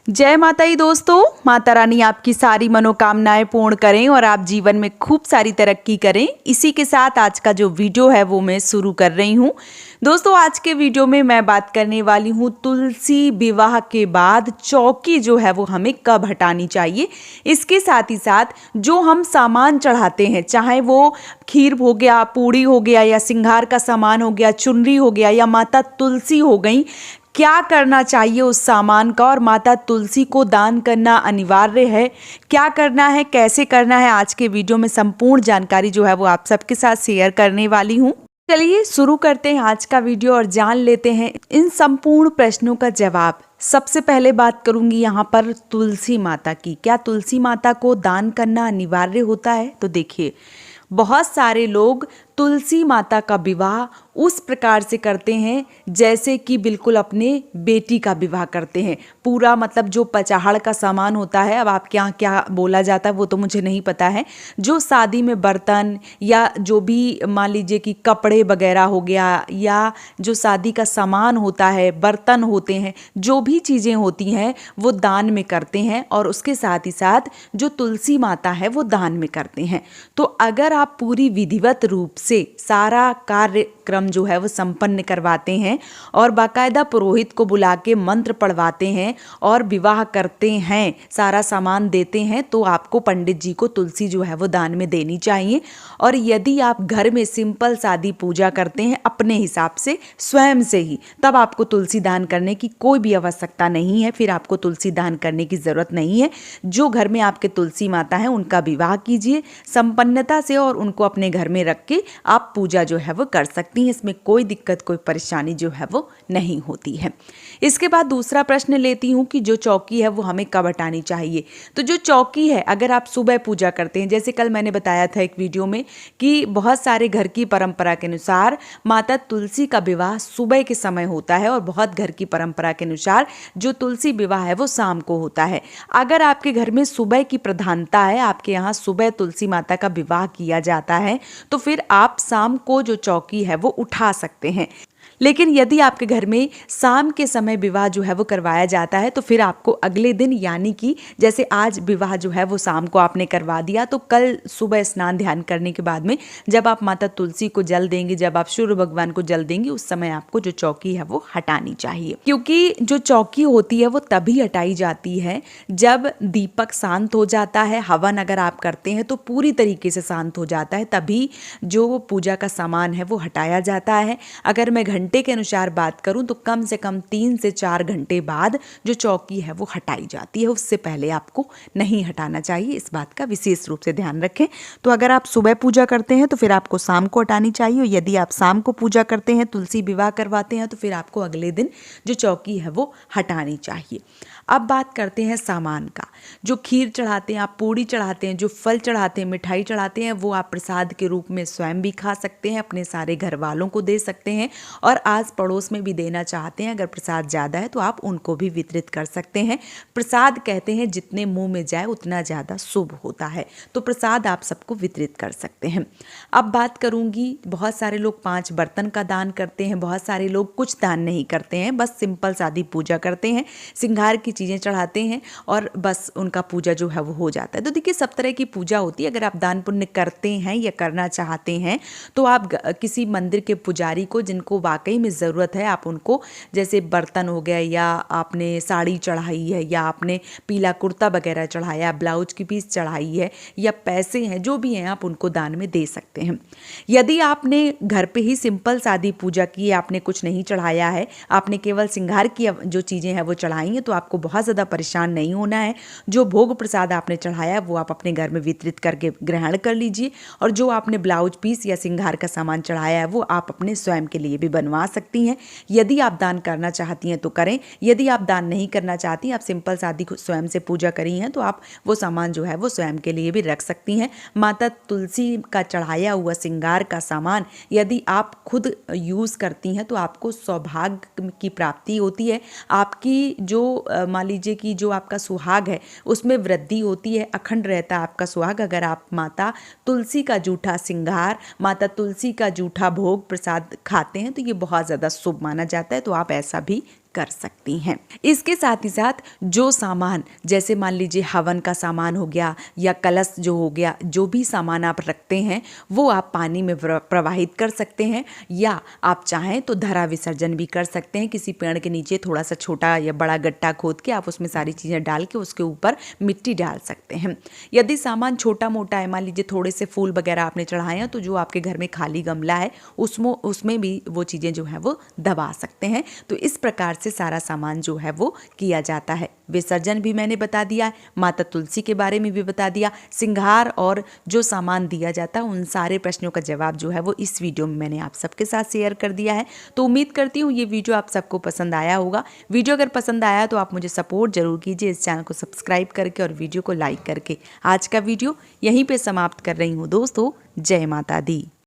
जय माता दी दोस्तों। माता रानी आपकी सारी मनोकामनाएं पूर्ण करें और आप जीवन में खूब सारी तरक्की करें। इसी के साथ आज का जो वीडियो है वो मैं शुरू कर रही हूँ। दोस्तों आज के वीडियो में मैं बात करने वाली हूँ तुलसी विवाह के बाद चौकी जो है वो हमें कब हटानी चाहिए। इसके साथ ही साथ जो हम सामान चढ़ाते हैं, चाहे वो खीर हो गया, पूड़ी हो गया, या सिंगार का सामान हो गया, चुनरी हो गया, या माता तुलसी हो गई, क्या करना चाहिए उस सामान का, और माता तुलसी को दान करना अनिवार्य है, क्या करना है, कैसे करना है, आज के वीडियो में संपूर्ण जानकारी जो है वो आप सबके साथ शेयर करने वाली हूँ। चलिए शुरू करते हैं आज का वीडियो और जान लेते हैं इन संपूर्ण प्रश्नों का जवाब। सबसे पहले बात करूंगी यहाँ पर तुलसी माता की। क्या तुलसी माता को दान करना अनिवार्य होता है? तो देखिए, बहुत सारे लोग तुलसी माता का विवाह उस प्रकार से करते हैं जैसे कि बिल्कुल अपने बेटी का विवाह करते हैं। पूरा मतलब जो पचाहड़ का सामान होता है, अब आपके यहाँ क्या बोला जाता है वो तो मुझे नहीं पता है, जो शादी में बर्तन या जो भी मान लीजिए कि कपड़े वगैरह हो गया, या जो शादी का सामान होता है, बर्तन होते हैं, जो भी चीज़ें होती हैं वो दान में करते हैं, और उसके साथ ही साथ जो तुलसी माता है वो दान में करते हैं। तो अगर आप पूरी विधिवत रूप से सारा कार्यक्रम जो है वो संपन्न करवाते हैं और बाकायदा पुरोहित को बुला के मंत्र पढ़वाते हैं और विवाह करते हैं, सारा सामान देते हैं, तो आपको पंडित जी को तुलसी जो है वो दान में देनी चाहिए। और यदि आप घर में सिंपल सादी पूजा करते हैं अपने हिसाब से स्वयं से ही, तब आपको तुलसी दान करने की कोई भी आवश्यकता नहीं है। फिर आपको तुलसी दान करने की जरूरत नहीं है। जो घर में आपके तुलसी माता है उनका विवाह कीजिए संपन्नता से, और उनको अपने घर में रख के आप पूजा जो है वो कर सकती हैं। इसमें कोई दिक्कत, कोई परेशानी जो है वो नहीं होती है। इसके बाद दूसरा प्रश्न लेती हूँ कि जो चौकी है वो हमें कब हटानी चाहिए। तो जो चौकी है, अगर आप सुबह पूजा करते हैं, जैसे कल मैंने बताया था एक वीडियो में कि बहुत सारे घर की परंपरा के अनुसार माता तुलसी का विवाह सुबह के समय होता है, और बहुत घर की परंपरा के अनुसार जो तुलसी विवाह है वो शाम को होता है। अगर आपके घर में सुबह की प्रधानता है, आपके यहाँ सुबह तुलसी माता का विवाह किया जाता है, तो फिर आप शाम को जो चौकी है वो उठा सकते हैं। लेकिन यदि आपके घर में शाम के समय विवाह जो है वो करवाया जाता है, तो फिर आपको अगले दिन, यानी कि जैसे आज विवाह जो है वो शाम को आपने करवा दिया, तो कल सुबह स्नान ध्यान करने के बाद में जब आप माता तुलसी को जल देंगे, जब आप सूर्य भगवान को जल देंगे, उस समय आपको जो चौकी है वो हटानी चाहिए। क्योंकि जो चौकी होती है वो तभी हटाई जाती है जब दीपक शांत हो जाता है। हवन अगर आप करते हैं तो पूरी तरीके से शांत हो जाता है, तभी जो पूजा का सामान है वो हटाया जाता है। अगर मैं घंटे के अनुसार बात करूं तो कम से कम 3 से 4 घंटे बाद जो चौकी है वो हटाई जाती है। उससे पहले आपको नहीं हटाना चाहिए, इस बात का विशेष रूप से ध्यान रखें। तो अगर आप सुबह पूजा करते हैं तो फिर आपको शाम को हटानी चाहिए, और यदि आप शाम को पूजा करते हैं, तुलसी विवाह करवाते हैं, तो फिर आपको अगले दिन जो चौकी है वो हटानी चाहिए। अब बात करते हैं सामान का। जो खीर चढ़ाते हैं, आप पूड़ी चढ़ाते हैं, जो फल चढ़ाते हैं, मिठाई चढ़ाते हैं, वो आप प्रसाद के रूप में स्वयं भी खा सकते हैं, अपने सारे घर वालों को दे सकते हैं, और आस पड़ोस में भी देना चाहते हैं। अगर प्रसाद ज़्यादा है तो आप उनको भी वितरित कर सकते हैं। प्रसाद कहते हैं जितने मुंह में जाए उतना ज़्यादा शुभ होता है, तो प्रसाद आप सबको वितरित कर सकते हैं। अब बात करूंगी, बहुत सारे लोग 5 बर्तन का दान करते हैं, बहुत सारे लोग कुछ दान नहीं करते हैं, बस सिंपल सादी पूजा करते हैं, सिंगार की चीज़ें चढ़ाते हैं और बस उनका पूजा जो है वो हो जाता है। तो देखिए, सब तरह की पूजा होती है। अगर आप दान पुण्य करते हैं या करना चाहते हैं तो आप किसी मंदिर के पुजारी को, जिनको वाकई में ज़रूरत है, आप उनको, जैसे बर्तन हो गया, या आपने साड़ी चढ़ाई है, या आपने पीला कुर्ता वगैरह चढ़ाया, ब्लाउज की पीस चढ़ाई है, या पैसे हैं, जो भी हैं आप उनको दान में दे सकते हैं। यदि आपने घर पे ही सिंपल सादी पूजा की है, आपने कुछ नहीं चढ़ाया है, आपने केवल सिंगार की जो चीज़ें हैं वो चढ़ाई हैं, तो आपको बहुत ज़्यादा परेशान नहीं होना है। जो भोग प्रसाद आपने चढ़ाया है वो आप अपने घर में वितरित करके ग्रहण कर लीजिए, और जो आपने ब्लाउज पीस या सिंगार का सामान चढ़ाया है वो आप अपने स्वयं के लिए भी बनवा सकती हैं। यदि आप दान करना चाहती हैं तो करें, यदि आप दान नहीं करना चाहती, आप सिंपल सादी स्वयं से पूजा करी हैं, तो आप वो सामान जो है वो स्वयं के लिए भी रख सकती हैं। माता तुलसी का चढ़ाया हुआ सिंगार का सामान यदि आप खुद यूज़ करती हैं तो आपको सौभाग्य की प्राप्ति होती है। आपकी जो मान लीजिए कि जो आपका सुहाग है उसमें वृद्धि होती है, अखंड रहता है आपका सुहाग, अगर आप माता तुलसी का जूठा सिंगार, माता तुलसी का जूठा भोग प्रसाद खाते हैं, तो ये बहुत ज़्यादा शुभ माना जाता है। तो आप ऐसा भी कर सकती हैं। इसके साथ ही साथ जो सामान, जैसे मान लीजिए हवन का सामान हो गया या कलश जो हो गया, जो भी सामान आप रखते हैं वो आप पानी में प्रवाहित कर सकते हैं, या आप चाहें तो धरा विसर्जन भी कर सकते हैं। किसी पेड़ के नीचे थोड़ा सा छोटा या बड़ा गड्ढा खोद के आप उसमें सारी चीज़ें डाल के उसके ऊपर मिट्टी डाल सकते हैं। यदि सामान छोटा मोटा है, मान लीजिए थोड़े से फूल वगैरह आपने चढ़ाए हैं, तो जो आपके घर में खाली गमला है उसमें भी वो चीज़ें जो है वो दबा सकते हैं। तो इस प्रकार से सारा सामान जो है वो किया जाता है। विसर्जन भी मैंने बता दिया है, माता तुलसी के बारे में भी बता दिया, सिंगार और जो सामान दिया जाता है उन सारे प्रश्नों का जवाब जो है वो इस वीडियो में मैंने आप सबके साथ शेयर कर दिया है। तो उम्मीद करती हूँ ये वीडियो आप सबको पसंद आया होगा। वीडियो अगर पसंद आया तो आप मुझे सपोर्ट जरूर कीजिए, इस चैनल को सब्सक्राइब करके और वीडियो को लाइक करके। आज का वीडियो यहीं पे समाप्त कर रही हूँ दोस्तों। जय माता दी।